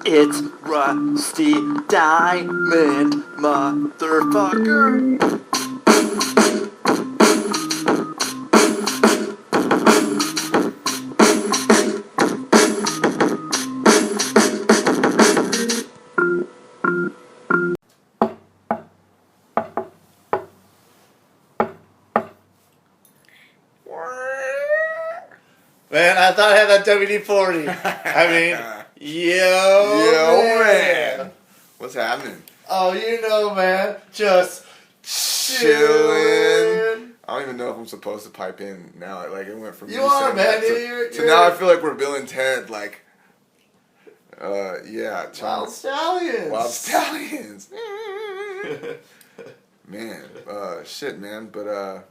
It's Rusty Diamond, motherfucker. Man, I thought I had that WD-40. I mean, yo man. What's happening? Oh, you know, man. Just chilling. I don't even know if I'm supposed to pipe in now. Like, it went from You are, man. So now I feel like we're Bill and Ted. Like, yeah. Wild Stallions. Wild Stallions. Man, shit, man. But,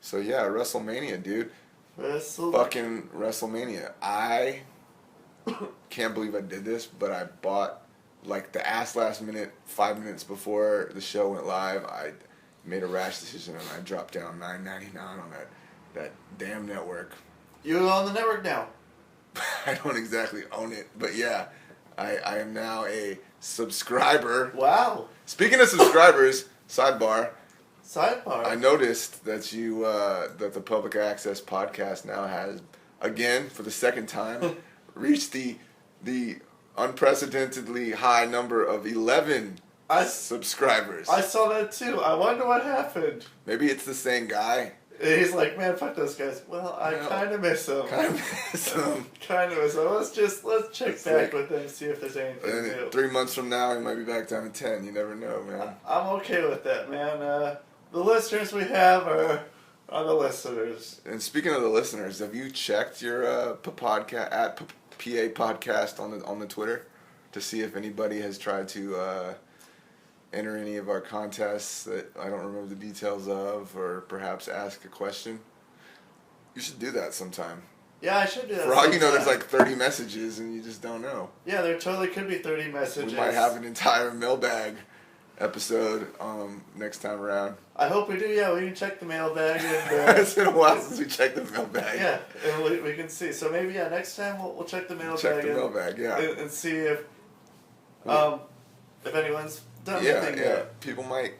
so yeah, WrestleMania, dude. Fucking WrestleMania. I can't believe I did this, but I bought, like, the last minute, 5 minutes before the show went live. I made a rash decision and I dropped down $9.99 on that damn network. You're on the network now. I don't exactly own it, but yeah, I am now a subscriber. Wow. Speaking of subscribers, sidebar. I noticed that that the Public Access podcast now has, again, for the second time, reached the unprecedentedly high number of 11 subscribers. I saw that too. I wonder what happened. Maybe it's the same guy. He's like, man, fuck those guys. Well, I kind of miss them. Let's check back with them, see if there's anything new. 3 months from now, he might be back down to 10. You never know, man. I'm okay with that, man. The listeners we have are the listeners. And speaking of the listeners, have you checked your podcast at PA Podcast on the Twitter to see if anybody has tried to enter any of our contests that I don't remember the details of, or perhaps ask a question? You should do that sometime. Yeah, I should do that. For all you know, there's like 30 messages and you just don't know. Yeah, there totally could be 30 messages. We might have an entire mailbag episode next time around. I hope we do. Yeah, we can check the mailbag. And, it's been a while since we checked the mailbag. Yeah, and we can see. So maybe next time we'll check the mailbag. Check the mailbag, yeah, and see if anyone's done anything. Yeah. People might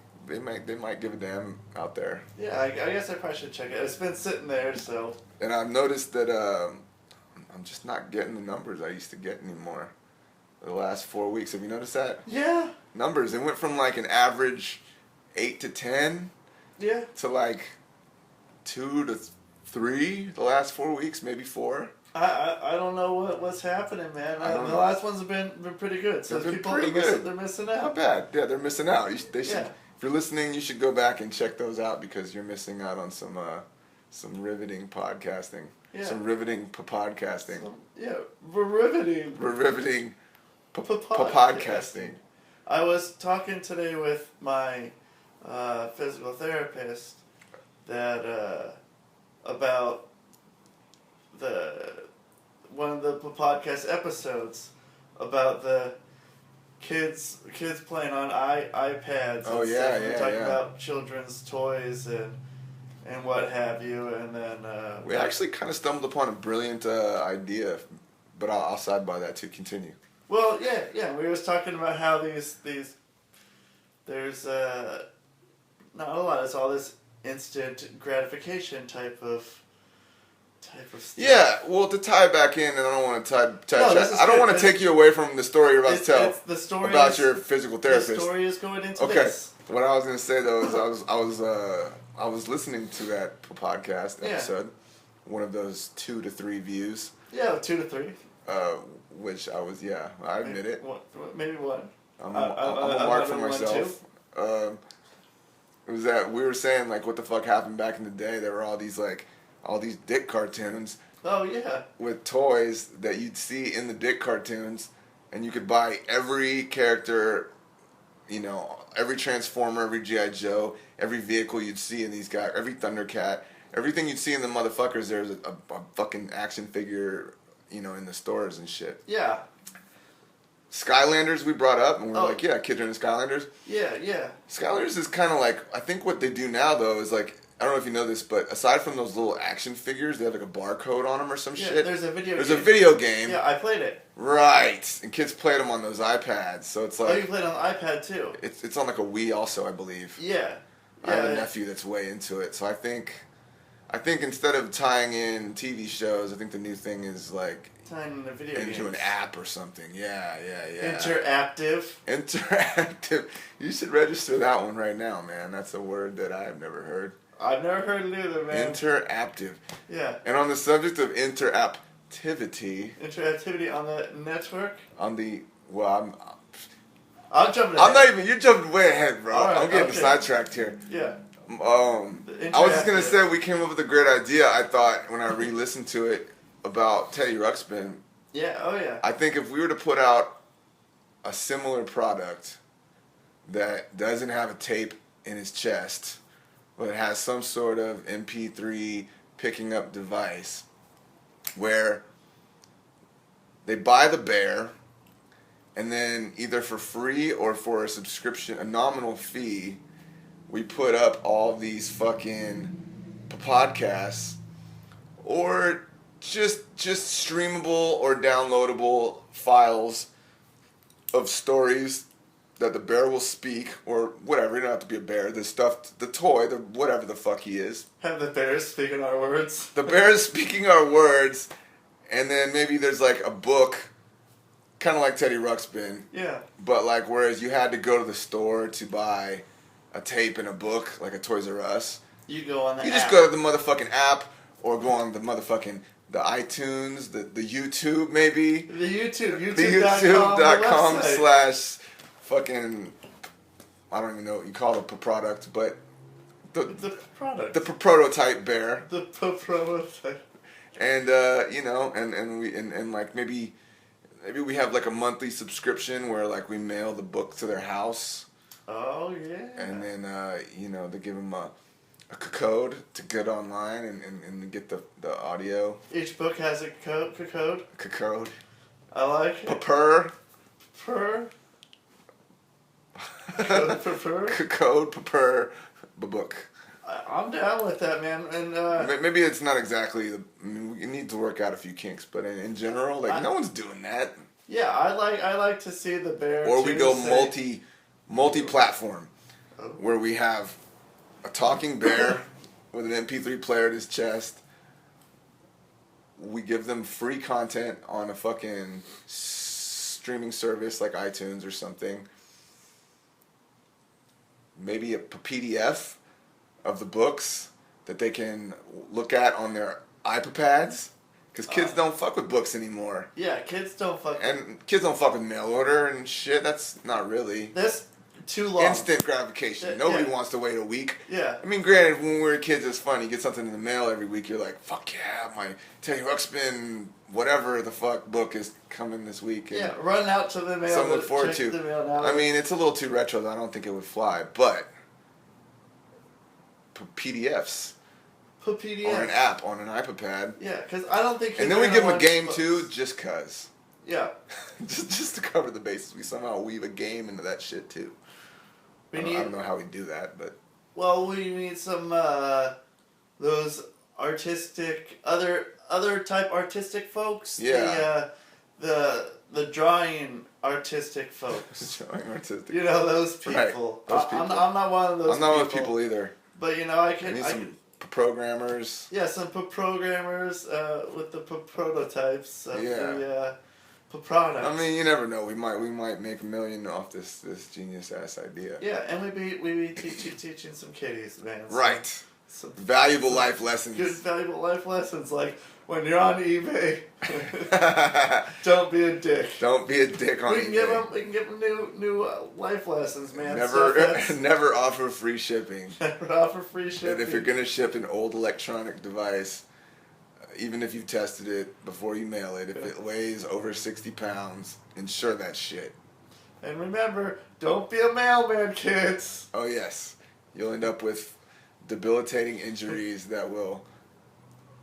give a damn out there. Yeah, I guess I probably should check it. It's been sitting there, so. And I've noticed that I'm just not getting the numbers I used to get anymore. The last 4 weeks, have you noticed that? Yeah. Numbers. It went from like an average 8 to 10. Yeah. To like 2 to 3 the last 4 weeks, maybe 4. I don't know what's happening, man. The last ones have been pretty good. So people they're missing out. Not bad. Yeah, they're missing out. They should. Yeah. If you're listening, you should go back and check those out because you're missing out on some riveting podcasting. Yeah. Some riveting podcasting. We're riveting. We're riveting podcasting. I was talking today with my physical therapist that about one of the podcast episodes about the kids playing on iPads. Oh, and yeah, stuff. yeah, We're talking about children's toys and what have you, and then we actually kind of stumbled upon a brilliant idea, but I'll sidebar that to continue. Well, yeah. We was talking about how these there's not a lot. It's all this instant gratification type of stuff. Yeah, well, to tie it back in, and I don't want to I don't want to take you away from the story you're about to tell. The story about your physical therapist. The story is going into this. What I was going to say though is I was listening to that podcast episode, one of those 2 to 3 views. Yeah, 2 to 3. Which I was, I admit it. Maybe 1. I'm a mark for myself. It was that we were saying like what the fuck happened back in the day. There were all these dick cartoons. Oh yeah. With toys that you'd see in the dick cartoons, and you could buy every character, every Transformer, every G.I. Joe, every vehicle you'd see in these guys, every Thundercat, everything you'd see in the motherfuckers. There's a fucking action figure in the stores and shit. Yeah. Skylanders we brought up, and we're Oh. like, yeah, kids are into Skylanders. Yeah. Skylanders is kind of like, I think what they do now, though, is like, I don't know if you know this, but aside from those little action figures, they have like a barcode on them or some shit. There's a video There's game. a video game. Yeah, I played it. Right. And kids played them on those iPads, so it's like... Oh, you played on the iPad, too? It's on like a Wii also, I believe. Yeah. I have a nephew that's way into it, so I think instead of tying in TV shows, I think the new thing is like... Tying in the video into games. an app or something. Yeah. Interactive. You should register that one right now, man. That's a word that I have never heard. I've never heard it either, man. Interactive. Yeah. And on the subject of interactivity... Interactivity on the network? On the... Well, I'm jumping ahead. I'm not even... You're jumping way ahead, bro. All right, I'm getting sidetracked here. Yeah. I was just going to say we came up with a great idea, I thought, when I re-listened to it, about Teddy Ruxpin. Yeah, oh yeah. I think if we were to put out a similar product that doesn't have a tape in his chest, but it has some sort of MP3 picking up device where they buy the bear and then either for free or for a subscription, a nominal fee, we put up all these fucking podcasts or just streamable or downloadable files of stories that the bear will speak, or whatever. You don't have to be a bear. The stuffed, the toy, the whatever the fuck he is. Have the bears speaking our words. The bear is speaking our words, and then maybe there's like a book, kind of like Teddy Ruxpin. Yeah. But like, whereas you had to go to the store to buy a tape and a book, like a Toys R Us. You go on the You app. just go to the motherfucking app, or go on the motherfucking, the iTunes, the YouTube maybe. The YouTube. The YouTube.com/ fucking, I don't even know what you call the product, but the product. the prototype bear. The prototype. And and like maybe we have like a monthly subscription where like we mail the book to their house. Oh yeah. And then they give them a code to get online and get the audio. Each book has a code. Code. I like it. Purr. Code purr book. I'm down with that, man. And maybe it's not exactly. You need to work out a few kinks, but in general, like no one's doing that. Yeah, I like to see the bear. Or we go multi-platform, where we have a talking bear with an MP3 player at his chest. We give them free content on a fucking streaming service like iTunes or something. Maybe a PDF of the books that they can look at on their iPads. Because kids don't fuck with books anymore. Yeah, kids don't fuck. And kids don't fuck with mail order and shit. That's not really. That's too long. Instant gratification. Nobody wants to wait a week. Yeah. I mean, granted, when we were kids, it's fun. You get something in the mail every week. You're like, fuck yeah, my Teddy Ruxpin, whatever the fuck book is coming this week. And run out to the mail. Something to look forward to. The mail now. I mean, it's a little too retro. I don't think it would fly. But PDFs. Put PDFs. Or an app on an iPad. Yeah, because I don't think. And then we give them a game too, just cause. Yeah. just to cover the bases, we somehow weave a game into that shit too. I don't know how we do that, but. Well, we need some those artistic other type artistic folks. Yeah. The drawing artistic folks. Drawing artistic. You know those people. Right. Those people. I'm not one of those. I'm not one of those people either. But I can. We need some programmers. Yeah, some programmers with the prototypes of the products. I mean, you never know. We might make $1 million off this genius ass idea. Yeah, and we be teaching some kiddies, man. Right. Some valuable life lessons. Good valuable life lessons, like when you're on eBay, don't be a dick. Don't be a dick on eBay. We can give them new life lessons, man. Never offer free shipping. Never offer free shipping. And if you're gonna ship an old electronic device, even if you've tested it before you mail it, if it weighs over 60 pounds, insure that shit. And remember, don't be a mailman, kids. Oh yes, you'll end up with debilitating injuries that will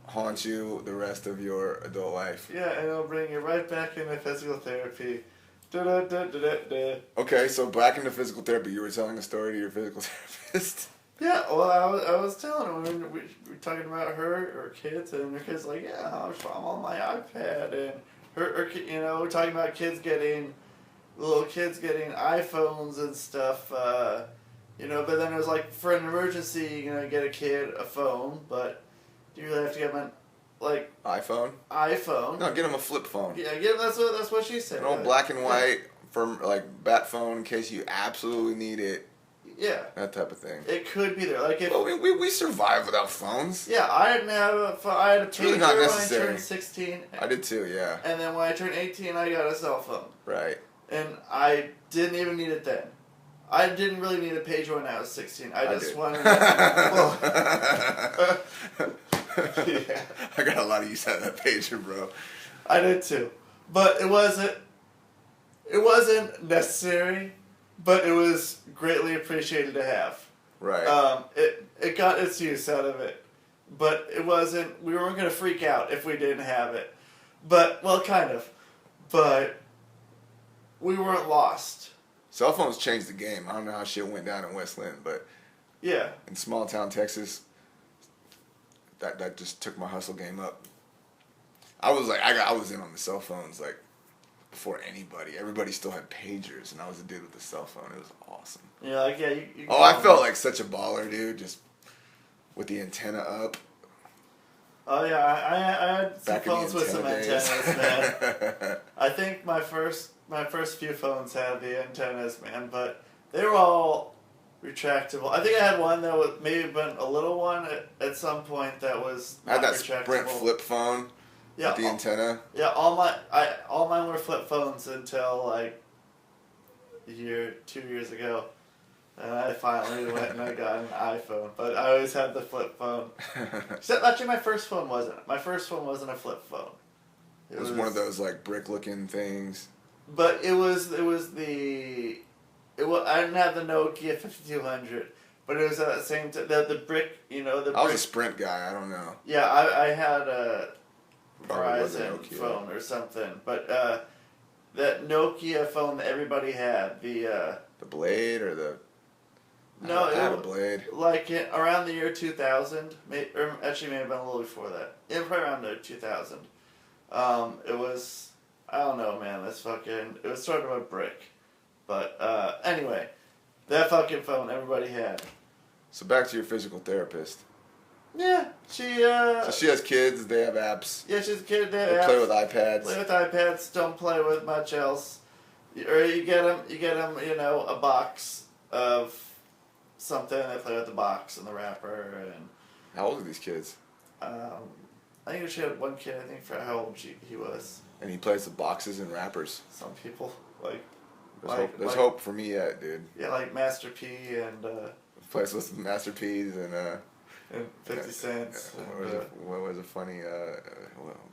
haunt you the rest of your adult life. Yeah, and it'll bring you right back into physical therapy. Da-da-da-da-da-da. Okay, so back into physical therapy. You were telling a story to your physical therapist. Yeah, well, I was telling her, we were talking about her kids, and her kid's like, yeah, I'm on my iPad, and her you know, we're talking about little kids getting iPhones and stuff, you know, but then it was like, for an emergency, you know, get a kid a phone, but you really have to get them like... iPhone? No, get him a flip phone. Yeah, that's what she said. An old black and white, from like bat phone in case you absolutely need it. Yeah. That type of thing. It could be there. Like if we survive without phones. Yeah, I didn't have a phone. I had a pager really not when I necessary. turned 16. I did too, yeah. And then when I turned 18, I got a cell phone. Right. And I didn't even need it then. I didn't really need a pager when I was 16. I just wanted to... Yeah. I got a lot of use out of that pager, bro. I did too. But it wasn't necessary, but it was greatly appreciated to have. Right. It got its use out of it. But it wasn't... We weren't going to freak out if we didn't have it. But, well, kind of. But we weren't lost. Cell phones changed the game. I don't know how shit went down in West Lynn, but yeah, in small town Texas, that just took my hustle game up. I was like, I was in on the cell phones like before anybody. Everybody still had pagers, and I was a dude with a cell phone. It was awesome. Yeah, like you I felt like such a baller, dude. Just with the antenna up. Oh yeah, I had some phones with some antennas, man. I think my first few phones had the antennas, man, but they were all retractable. I think I had one that was maybe been a little one at some point that was not I had that retractable. Sprint flip phone with the antenna. Yeah, all mine were flip phones until like 2 years ago. And I finally went and I got an iPhone, but I always had the flip phone. Actually, my first phone wasn't. My first phone wasn't a flip phone. It was one of those like brick-looking things. But I didn't have the Nokia 5200, but it was at the same time the brick. You know the. I was a Sprint guy. I don't know. Yeah, I had a Verizon phone or something, but that Nokia phone that everybody had the Blade or the. No, I had a Blade. Like around the year 2000, or actually may have been a little before that. Yeah, probably around the 2000. It was, I don't know, man. It was sort of a brick. But anyway, that fucking phone everybody had. So back to your physical therapist. Yeah, So she has kids. They have apps. Yeah, she's a kid. They play with iPads. Play with iPads. Don't play with much else. Or you get them. You know, a box of something. They play with the box and the wrapper. And how old are these kids? I think she had one kid. I think for how old he was. And he plays with boxes and wrappers. Some people like. There's hope for me yet, dude. Yeah, like Master P and. Plays with Master P's and 50 cents. What was a funny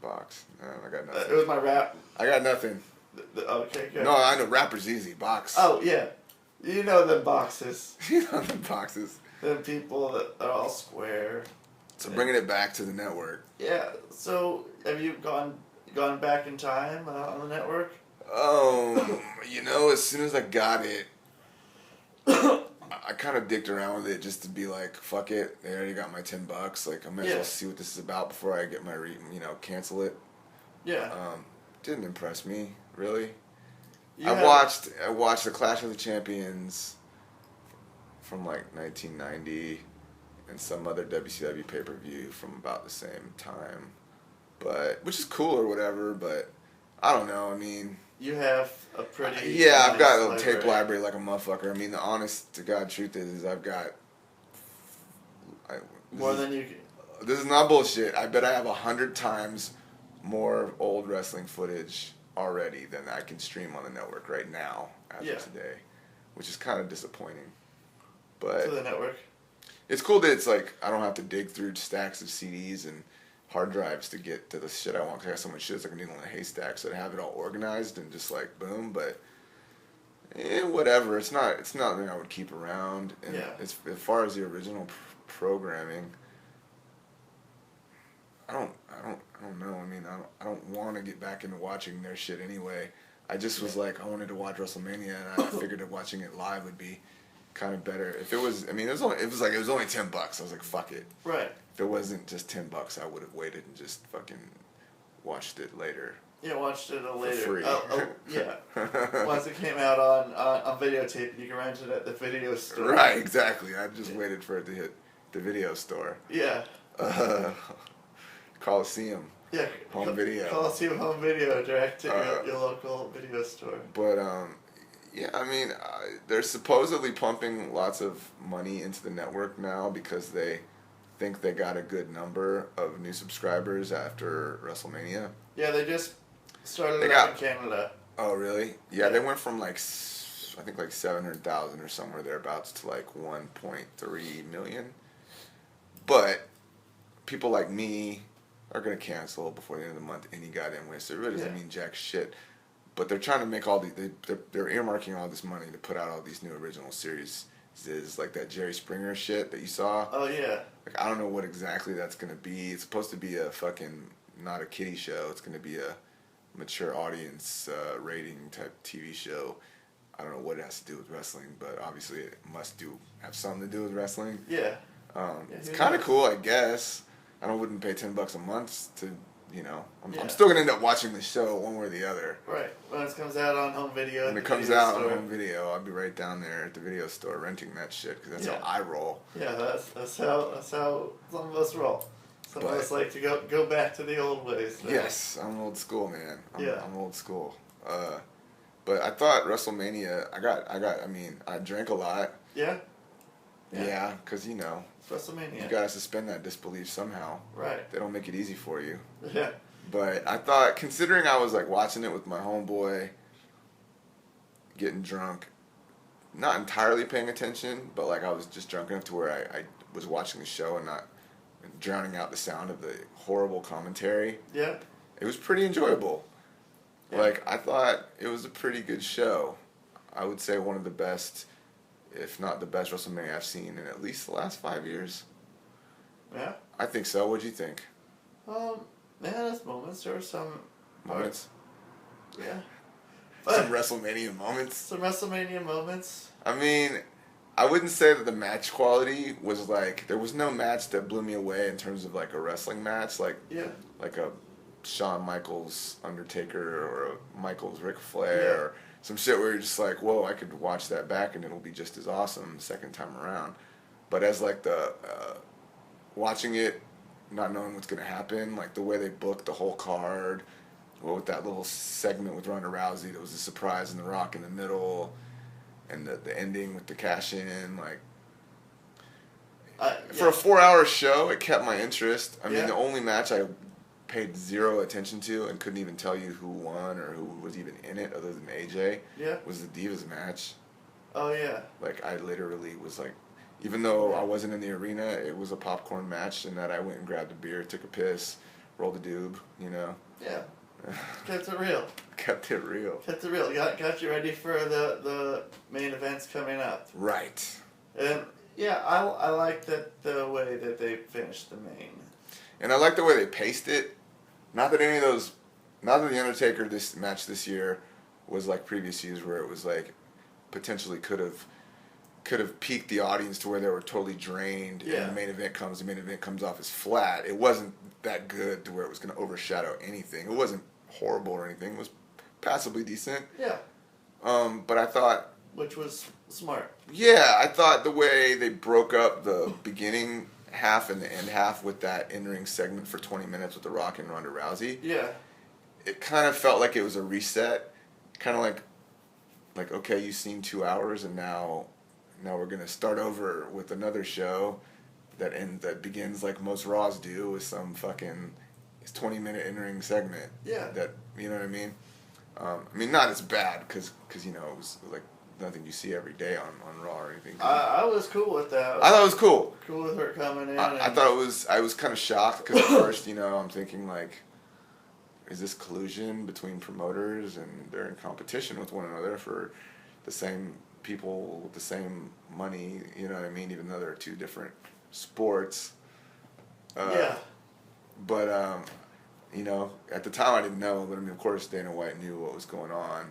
box? No, I got nothing. It was my rap. I got nothing. Okay, good. No, I know rapper's easy. Box. Oh, yeah. You know them boxes. You know them boxes. Them people that are all square. So bringing it back to the network. Yeah. So have you gone back in time on the network? You know, as soon as I got it, I kind of dicked around with it just to be like, fuck it. They already got my $10. Like, I might as well see what this is about before I get my cancel it. Yeah. Didn't impress me really. I watched the Clash of the Champions from like 1990 and some other WCW pay-per-view from about the same time, which is cool or whatever. But I don't know. I mean. You have a pretty... I've got a tape library like a motherfucker. I mean, the honest to God truth is I've got... More than you can... This is not bullshit. I bet I have 100 times more old wrestling footage already than I can stream on the network right now as of today, which is kind of disappointing. But to the network? It's cool that it's like I don't have to dig through stacks of CDs and hard drives to get to the shit I want, because I got so much shit, it's like a needle in a haystack, so to have it all organized and just like boom. But whatever, it's not something I would keep around. And it's, as far as the original programming, I don't know. I mean, I don't want to get back into watching their shit anyway. I just was like, I wanted to watch WrestleMania, and I figured that watching it live would be kind of better. If it was, I mean, it was only $10. I was like, fuck it. Right. If it wasn't just $10, I would have waited and just fucking watched it later. Yeah, watched it later. For free. Yeah. Once it came out on videotape, you can rent it at the video store. Right, exactly. I just waited for it to hit the video store. Yeah. Coliseum. Yeah. Home video. Coliseum home video, direct to your local video store. But, yeah, I mean, they're supposedly pumping lots of money into the network now because they think they got a good number of new subscribers after WrestleMania. Yeah, they just started out in Canada. Oh, really? Yeah, they went from like, I think like 700,000 or somewhere thereabouts to like 1.3 million. But people like me are going to cancel before the end of the month any goddamn way, so it really doesn't mean jack shit. But they're trying to make all these, they're earmarking all this money to put out all these new original series. Is like that Jerry Springer shit that you saw. Oh, yeah. Like, I don't know what exactly that's going to be. It's supposed to be a fucking, not a kiddie show. It's going to be a mature audience rating type TV show. I don't know what it has to do with wrestling, but obviously it must have something to do with wrestling. Yeah. It's kind of cool, I guess. I wouldn't pay $10 a month to, you know. I'm still going to end up watching the show one way or the other. Right. When it comes out on home video. When it comes out on home video, I'll be right down there at the video store renting that shit, because that's how I roll. Yeah, that's how some of us roll. Some of us like to go back to the old ways. Yes, I'm old school, man. I'm old school. But I thought WrestleMania, I drank a lot. Yeah? Yeah, because, you know. It's WrestleMania. You gotta suspend that disbelief somehow. Right. They don't make it easy for you. Yeah. But I thought, considering I was like watching it with my homeboy, getting drunk, not entirely paying attention, but like I was just drunk enough to where I was watching the show and not drowning out the sound of the horrible commentary. Yeah. It was pretty enjoyable. Yeah. Like, I thought it was a pretty good show. I would say one of the best, if not the best WrestleMania I've seen in at least the last 5 years. Yeah? I think so. What'd you think? There's moments. There were some Moments? Yeah. Some WrestleMania moments? Some WrestleMania moments. I mean, I wouldn't say that the match quality was like, there was no match that blew me away in terms of like a wrestling match, like a Shawn Michaels Undertaker or a Michaels Ric Flair or some shit where you're just like, whoa, I could watch that back and it'll be just as awesome the second time around. But as like the watching it, not knowing what's gonna happen, like the way they booked the whole card, with that little segment with Ronda Rousey that was a surprise and The Rock in the middle, and the ending with the cash in, like for a 4-hour show, it kept my interest. I mean, the only match I paid zero attention to and couldn't even tell you who won or who was even in it other than AJ was the Divas match. Oh yeah. Like, I literally was like, even though I wasn't in the arena, it was a popcorn match, and that I went and grabbed a beer, took a piss, rolled a doob, you know. Yeah. Kept it real. Kept it real. Kept it real. Got you ready for the main events coming up. Right. And yeah, I like the way that they finished the main. And I like the way they paced it. Not that the Undertaker this match this year was like previous years where it was like potentially could have piqued the audience to where they were totally drained, and the main event comes off as flat. It wasn't that good to where it was going to overshadow anything. It wasn't horrible or anything. It was passably decent. Yeah. But I thought... Which was smart. Yeah, I thought the way they broke up the beginning half and the end half with that in-ring segment for 20 minutes with The Rock and Ronda Rousey. Yeah. It kind of felt like it was a reset. Kind of like, okay, you've seen 2 hours, and now we're going to start over with another show that begins like most Raws do, with some fucking 20-minute in-ring segment. Yeah. That, you know what I mean? I mean, not as bad, because you know, it was like nothing you see every day on Raw or anything. I was cool with that. I thought it was cool. Cool with her coming in. I thought I was kind of shocked, because at first, you know, I'm thinking like, is this collusion between promoters, and they're in competition with one another for the same people with the same money, you know what I mean, even though they're two different sports. But you know, at the time I didn't know, but I mean, of course, Dana White knew what was going on.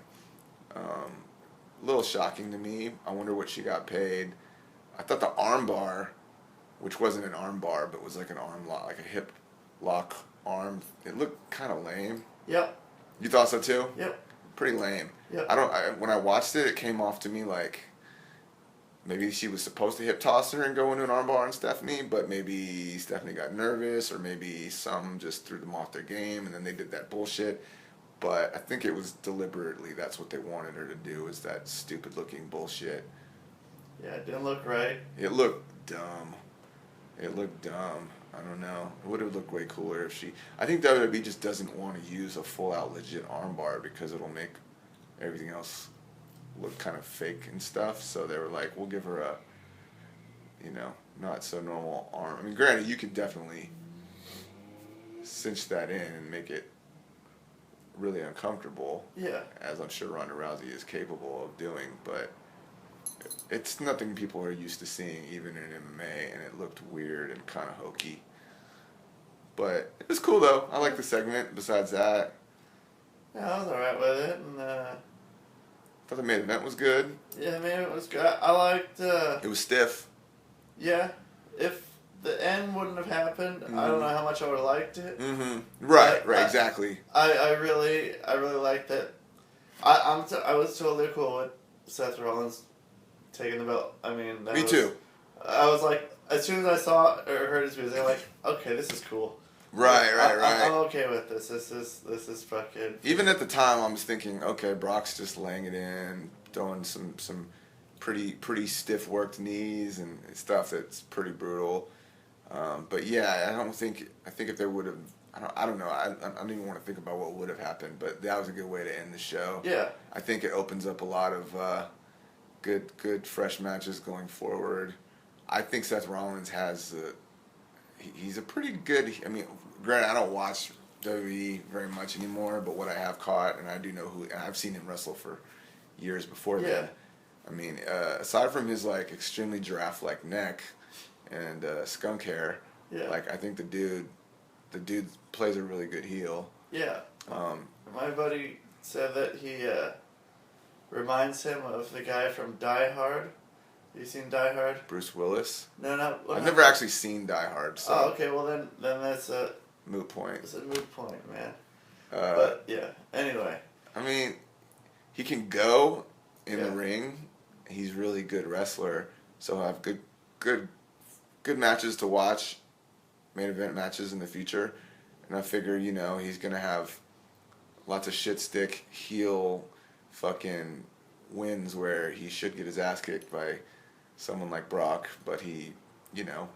A little shocking to me. I wonder what she got paid. I thought the armbar, which wasn't an armbar, but was like an arm lock, like a hip lock arm, it looked kind of lame. Yep. You thought so too? Yep. Pretty lame. Yep. When I watched it, it came off to me like maybe she was supposed to hip toss her and go into an armbar on Stephanie, but maybe Stephanie got nervous, or maybe some just threw them off their game, and then they did that bullshit. But I think it was deliberately, that's what they wanted her to do, is that stupid looking bullshit. Yeah, it didn't look right. It looked dumb. I don't know. It would have looked way cooler if she... I think WWE just doesn't want to use a full-out legit armbar because it'll make everything else look kind of fake and stuff. So they were like, we'll give her a, you know, not so normal arm. I mean, granted, you could definitely cinch that in and make it really uncomfortable. Yeah. As I'm sure Ronda Rousey is capable of doing, but it's nothing people are used to seeing, even in MMA, and it looked weird and kind of hokey. But it was cool, though. I liked the segment, besides that. Yeah, I was alright with it, and Thought the main event was good. yeah, man, it was good. I liked, It was stiff. yeah, if the end wouldn't have happened, I don't know how much I would have liked it. Mm-hmm. Right, exactly. I really liked it. I was totally cool with Seth Rollins taking the belt. I mean, Me too. I was like, as soon as I saw or heard his music, I'm like, okay, this is cool. Right. I'm okay with this. This is fucking. Even at the time, I was thinking, okay, Brock's just laying it in, throwing some pretty stiff worked knees and stuff that's pretty brutal. But yeah, I think if they would have, I don't know. I don't even want to think about what would have happened, but that was a good way to end the show. Yeah. I think it opens up a lot of good fresh matches going forward. I think Seth Rollins has he's a pretty good. I mean, granted, I don't watch WWE very much anymore, but what I have caught, and I do know who, and I've seen him wrestle for years before then. I mean, aside from his like extremely giraffe-like neck and skunk hair, like I think the dude plays a really good heel. Yeah. My buddy said that he reminds him of the guy from Die Hard. You seen Die Hard? Bruce Willis? No. I've never actually seen Die Hard. So. Oh, okay. Well, then that's a moot point. It's a moot point, man. But yeah. Anyway. I mean, he can go in the ring. He's a really good wrestler, so he'll have good matches to watch, main event matches in the future. And I figure, you know, he's gonna have lots of shit stick heel fucking wins where he should get his ass kicked by someone like Brock, but he, you know,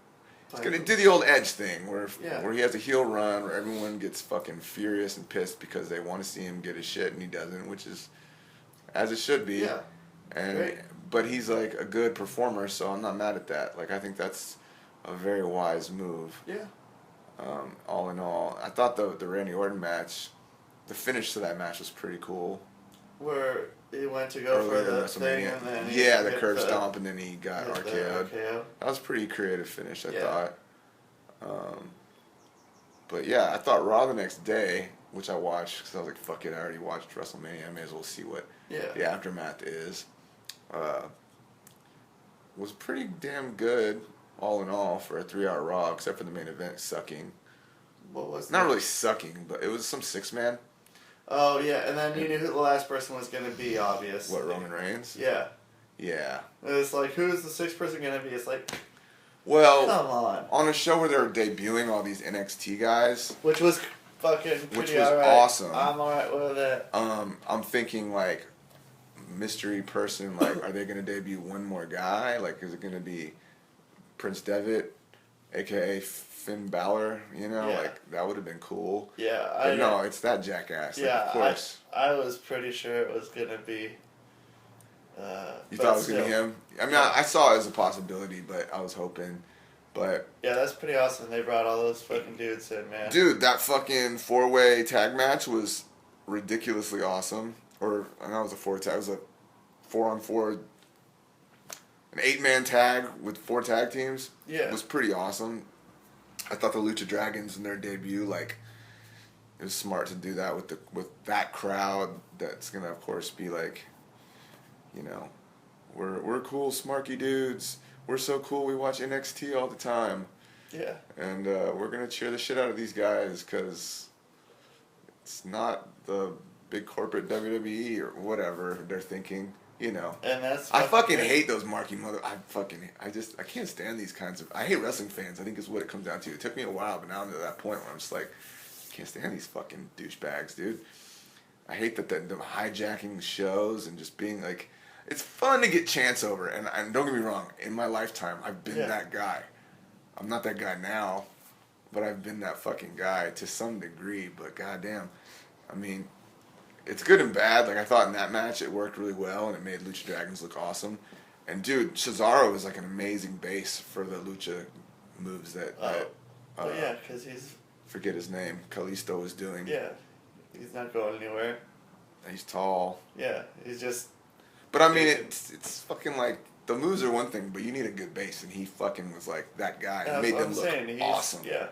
he's gonna do the old Edge thing where he has a heel run where everyone gets fucking furious and pissed because they want to see him get his shit and he doesn't, which is as it should be. Yeah. And but he's like a good performer, so I'm not mad at that. Like I think that's a very wise move. Yeah. All in all, I thought the Randy Orton match, the finish to that match was pretty cool. Where he went to go for the thing and then the curb stomp and then he got RKO'd. That was a pretty creative finish, I thought. But yeah, I thought Raw the next day, which I watched because I was like, fuck it, I already watched WrestleMania. I may as well see what the aftermath is. Was pretty damn good, all in all, for a 3-hour Raw, except for the main event sucking. What was Not really sucking, but it was some 6-man. Oh, yeah, and then you knew who the last person was going to be, obviously. What, Roman Reigns? Yeah. Yeah. It's like, who's the 6th person going to be? It's like, well, come on a show where they were debuting all these NXT guys. Which was fucking pretty awesome. I'm alright with it. I'm thinking, like, mystery person, like, are they going to debut one more guy? Like, is it going to be Prince Devitt, a.k.a. Finn Balor, you know, like that would have been cool. Yeah, but no, it's that jackass. Yeah, like, of course. I was pretty sure it was gonna be. You thought it was gonna be him? I mean, I saw it as a possibility, but I was hoping. But yeah, that's pretty awesome. They brought all those fucking dudes in, man. Dude, that fucking 4-way tag match was ridiculously awesome. Or I know it was a 4 tag. It was a 4-on-4. An 8-man tag with 4 tag teams. Yeah, it was pretty awesome. I thought the Lucha Dragons in their debut, like, it was smart to do that with that crowd. That's gonna, of course, be like, you know, we're cool, smarky dudes. We're so cool. We watch NXT all the time. Yeah. And we're gonna cheer the shit out of these guys because it's not the big corporate WWE or whatever they're thinking. You know. And that's. I fucking hate those marky I can't stand these kinds of. I hate wrestling fans. I think is what it comes down to. It took me a while, but now I'm to that point where I'm just like, I can't stand these fucking douchebags, dude. I hate that them hijacking shows and just being like, it's fun to get chants over. And don't get me wrong, in my lifetime, I've been that guy. I'm not that guy now, but I've been that fucking guy to some degree. But goddamn, I mean, it's good and bad. Like, I thought in that match it worked really well and it made Lucha Dragons look awesome. And dude, Cesaro is like an amazing base for the Lucha moves that yeah, because he's... forget his name. Kalisto was doing. Yeah, he's not going anywhere. He's tall. Yeah, he's just... But I mean, it's fucking like, the moves are one thing, but you need a good base, and he fucking was like that guy. Yeah, made them look awesome. Yeah.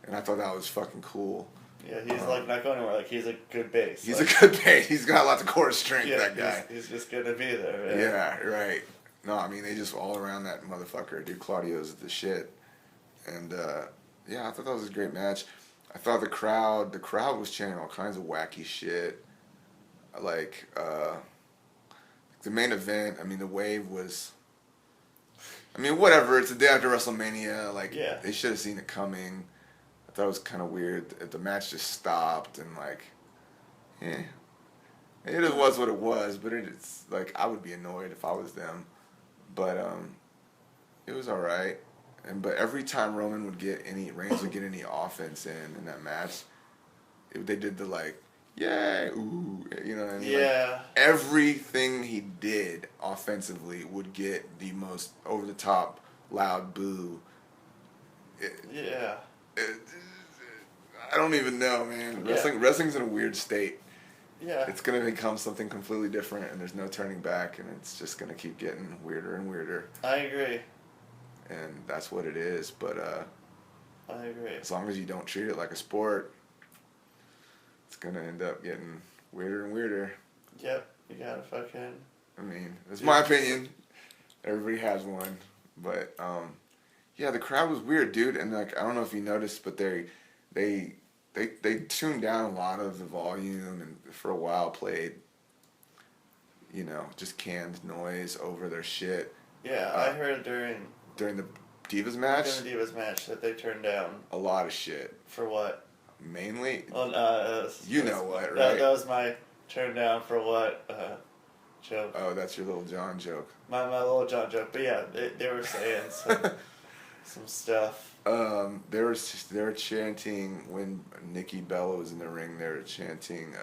And I thought that was fucking cool. Yeah, he's like not going anywhere. Like, he's a good base. He's like, a good base. He's got lots of core strength, that guy. He's just going to be there, right? Yeah, right. No, I mean, they just all around that motherfucker. Dude, Claudio's the shit. And, yeah, I thought that was a great match. I thought the crowd was chanting all kinds of wacky shit. Like, the main event, I mean, the wave was... I mean, whatever, it's the day after WrestleMania. Like, they should have seen it coming. I thought it was kind of weird. The match just stopped, and, like, it was what it was, but it's, like, I would be annoyed if I was them. But, it was alright. But every time Reigns would get any offense in that match, they did the, like, yay, ooh, you know what I mean? Yeah. Like, everything he did offensively would get the most over-the-top, loud boo. I don't even know, man. Wrestling's in a weird state. Yeah. It's going to become something completely different, and there's no turning back, and it's just going to keep getting weirder and weirder. I agree. And that's what it is, but I agree. as long as you don't treat it like a sport, it's going to end up getting weirder and weirder. Yep, you gotta fucking... I mean, that's my opinion. Everybody has one. But, yeah, the crowd was weird, dude. And, like, I don't know if you noticed, but they tuned down a lot of the volume and for a while played, you know, just canned noise over their shit. Yeah, I heard during the Divas match? During the Divas match that they turned down... a lot of shit. For what? Mainly? Well, know what, right? That was my turn down for what joke. Oh, that's your Little John joke. My Little John joke. But yeah, they were saying some stuff. They were chanting when Nikki Bella was in the ring. They were chanting,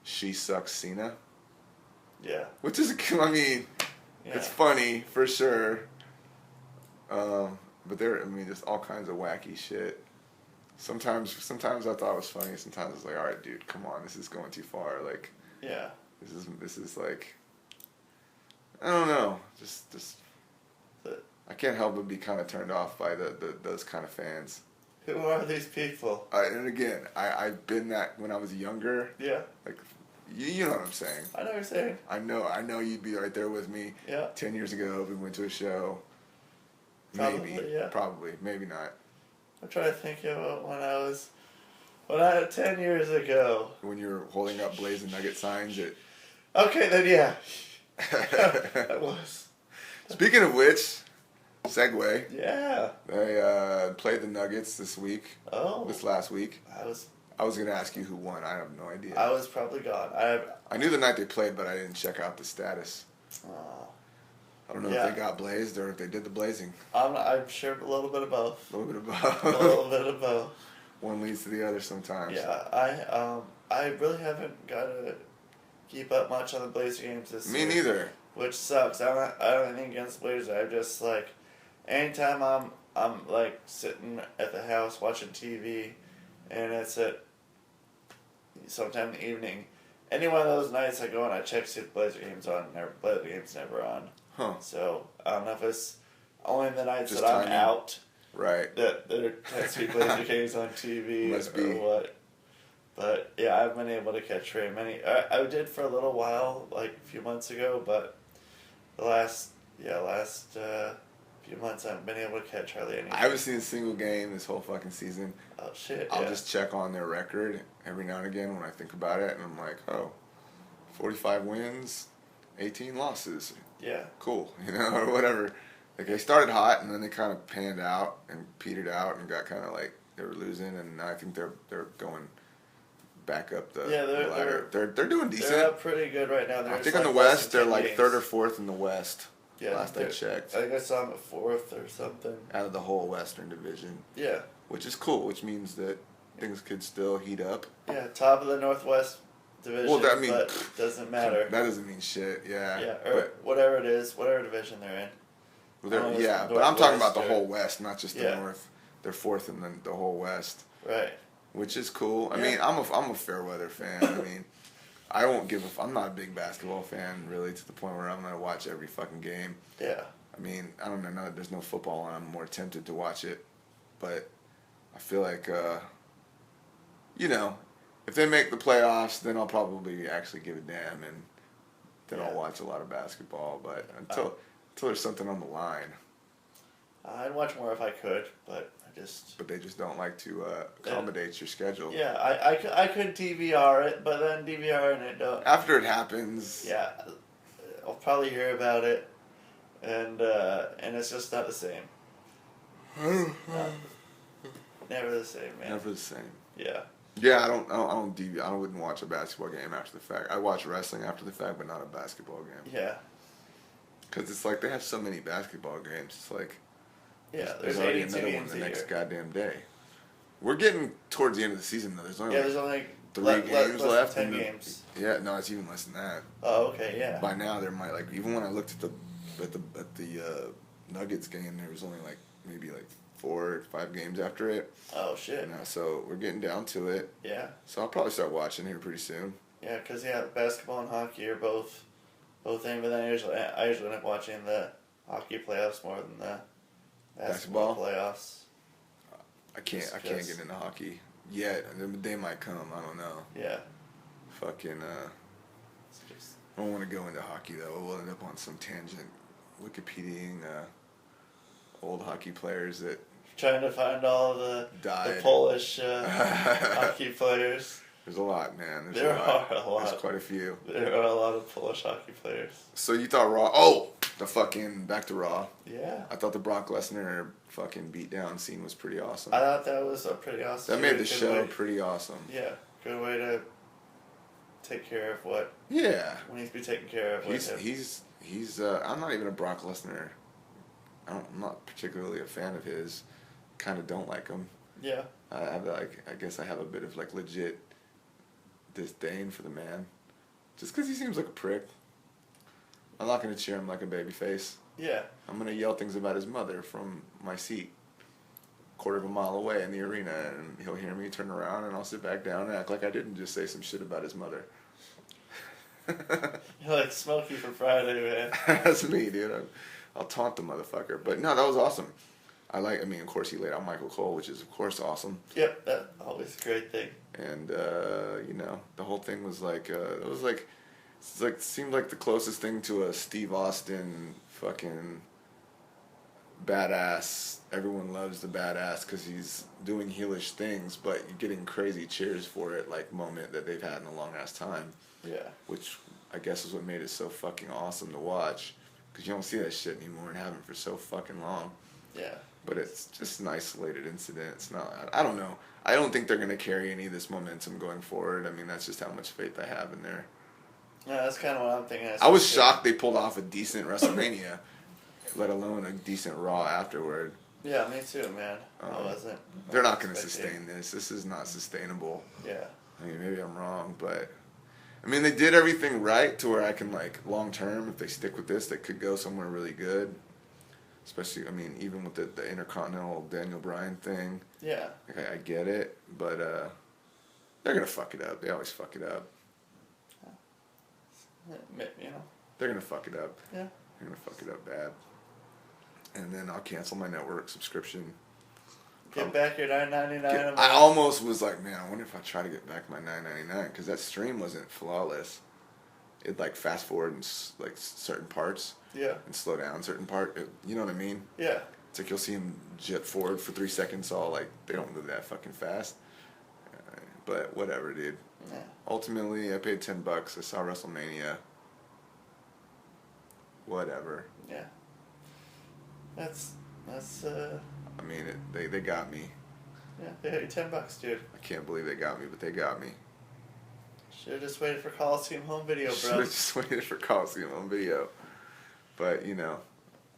"She sucks, Cena." Yeah. Which is, I mean, it's funny for sure. But just all kinds of wacky shit. Sometimes I thought it was funny. Sometimes I was like, all right, dude, come on, this is going too far. Like, this is like, I don't know, just I can't help but be kind of turned off by those kind of fans. Who are these people? And again, I've been that when I was younger. Yeah. Like, you know what I'm saying. I know what you're saying. I know you'd be right there with me. Yeah. 10 years ago, we went to a show. Probably, maybe not. I'm trying to think of when 10 years ago. When you were holding up Blaze and Nugget signs at... Okay, then yeah. That was. Speaking of which, segue. Yeah. They played the Nuggets this week. Oh. This last week. I was going to ask you who won. I have no idea. I was probably gone. I knew the night they played, but I didn't check out the status. I don't know if they got blazed or if they did the blazing. I'm sure a little bit of both. A little bit of both. A little bit of both. One leads to the other sometimes. Yeah, I really haven't got to keep up much on the Blazer games this year. Me neither. Which sucks. I don't have anything against the Blazers. I'm just like, anytime I'm like sitting at the house watching TV, and it's at sometime in the evening. Any one of those nights I go and I check see if the Blazer game's on. Blazer game's never on. Huh. So I don't know if it's only the nights just that timing. I'm out Right. that there are 10-speed laser games on TV Must or be. what. But yeah, I've been able to catch very many. I did for a little while, like a few months ago, but the last few months I haven't been able to catch hardly anything. I haven't seen a single game this whole fucking season. Oh shit! I'll just check on their record every now and again when I think about it, and I'm like, oh, 45 wins, 18 losses. Yeah. Cool, or whatever. Like they started hot, and then they kind of panned out and petered out, and got kind of like they were losing, and now I think they're going back up the ladder. They're doing decent. They're up pretty good right now. I think on the West they're like third or fourth in the West. Yeah, last I checked. I think I saw them at fourth or something. Out of the whole Western Division. Yeah. Which is cool, which means that things could still heat up. Yeah, top of the Northwest Division, well, that but doesn't matter. That doesn't mean shit, yeah. Yeah, or whatever it is, whatever division they're in. Yeah, but I'm talking about the whole West, not just the North. They're fourth in the whole West. Right. Which is cool. I mean, I'm a fair weather fan. I mean, I won't give I'm not a big basketball fan, really, to the point where I'm going to watch every fucking game. Yeah. I mean, I don't know, there's no football on, I'm more tempted to watch it. But I feel like, if they make the playoffs, then I'll probably actually give a damn, and then I'll watch a lot of basketball. But until there's something on the line. I'd watch more if I could, but But they just don't like to accommodate your schedule. Yeah, I could DVR it, but then DVRing it don't. After it happens. Yeah, I'll probably hear about it, and it's just not the same. Never the same, man. Never the same. Yeah. Yeah, I wouldn't watch a basketball game after the fact. I watch wrestling after the fact, but not a basketball game. Yeah. Because it's like they have so many basketball games. It's like. Yeah, there's already another one the next goddamn day. We're getting towards the end of the season though. There's only 3 games left. 10 games. Yeah, no, it's even less than that. Oh, okay, yeah. By now there might even when I looked at the Nuggets game, there was only maybe 4 or 5 games after it. Oh shit. So we're getting down to it. Yeah. So I'll probably start watching here pretty soon. Yeah, because basketball and hockey are both in, but then I usually end up watching the hockey playoffs more than the basketball playoffs. I can't get into hockey yet. They might come. I don't know. Yeah. Fucking. I don't want to go into hockey though. We'll end up on some tangent, Wikipediaing old hockey players that. Trying to find all the Polish hockey players. There's a lot, man. There are a lot. There's quite a few. There are a lot of Polish hockey players. So you thought Raw? Oh, the fucking back to Raw. Yeah. I thought the Brock Lesnar fucking beatdown scene was pretty awesome. I thought that was a pretty awesome. That made the show pretty awesome. Yeah, good way to take care of what. Yeah. Needs to be taken care of. He's. I'm not even a Brock Lesnar. I'm not particularly a fan of his. Kind of don't like him. Yeah. I guess I have a bit of legit disdain for the man, just because he seems like a prick. I'm not gonna cheer him like a babyface. Yeah. I'm gonna yell things about his mother from my seat, quarter of a mile away in the arena, and he'll hear me turn around, and I'll sit back down and act like I didn't just say some shit about his mother. You're like Smokey for Friday, man. That's me, dude. I'll taunt the motherfucker. But no, that was awesome. Of course he laid out Michael Cole, which is of course awesome. Yep, that's always a great thing. And the whole thing was seemed like the closest thing to a Steve Austin fucking badass. Everyone loves the badass because he's doing heelish things, but you're getting crazy cheers for it, moment that they've had in a long ass time. Yeah. Which I guess is what made it so fucking awesome to watch, because you don't see that shit anymore and haven't for so fucking long. Yeah. But it's just an isolated incident. It's not. I don't know. I don't think they're gonna carry any of this momentum going forward. I mean, that's just how much faith I have in there. Yeah, that's kind of what I'm thinking. I was shocked they pulled off a decent WrestleMania, let alone a decent Raw afterward. Yeah, me too, man. I wasn't. They're not gonna sustain this. This is not sustainable. Yeah. I mean, maybe I'm wrong, but I mean, they did everything right to where I can long term, if they stick with this, they could go somewhere really good. Especially, I mean, even with the Intercontinental Daniel Bryan thing. Yeah. I get it, but they're gonna fuck it up. They always fuck it up. They're gonna fuck it up. Yeah. They're gonna fuck it up bad. And then I'll cancel my network subscription. Get back your $9.99. I almost was like, man, I wonder if I try to get back my $9.99 because that stream wasn't flawless. It like fast forward in like certain parts. Yeah. And slow down certain part. You know what I mean? Yeah. It's like you'll see him jet forward for 3 seconds. All like they don't move that fucking fast. But whatever, dude. Yeah. Ultimately, I paid $10. I saw WrestleMania. Whatever. Yeah. That's. I mean, they got me. Yeah, they had you $10, dude. I can't believe they got me, but they got me. Should've just waited for Coliseum home video, bro. Should've just waited for Coliseum home video. But, you know,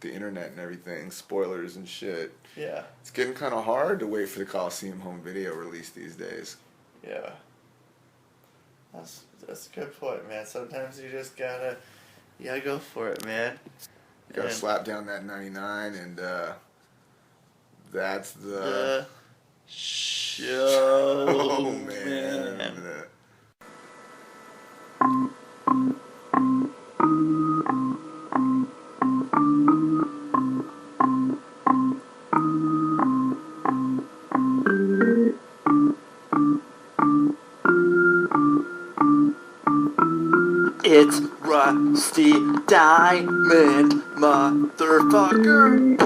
the internet and everything, spoilers and shit. Yeah. It's getting kind of hard to wait for the Coliseum home video release these days. Yeah. That's a good point, man. Sometimes you just gotta go for it, man. You gotta slap down that 99 and, that's the show. Oh, man. It's Rusty Diamond, motherfucker.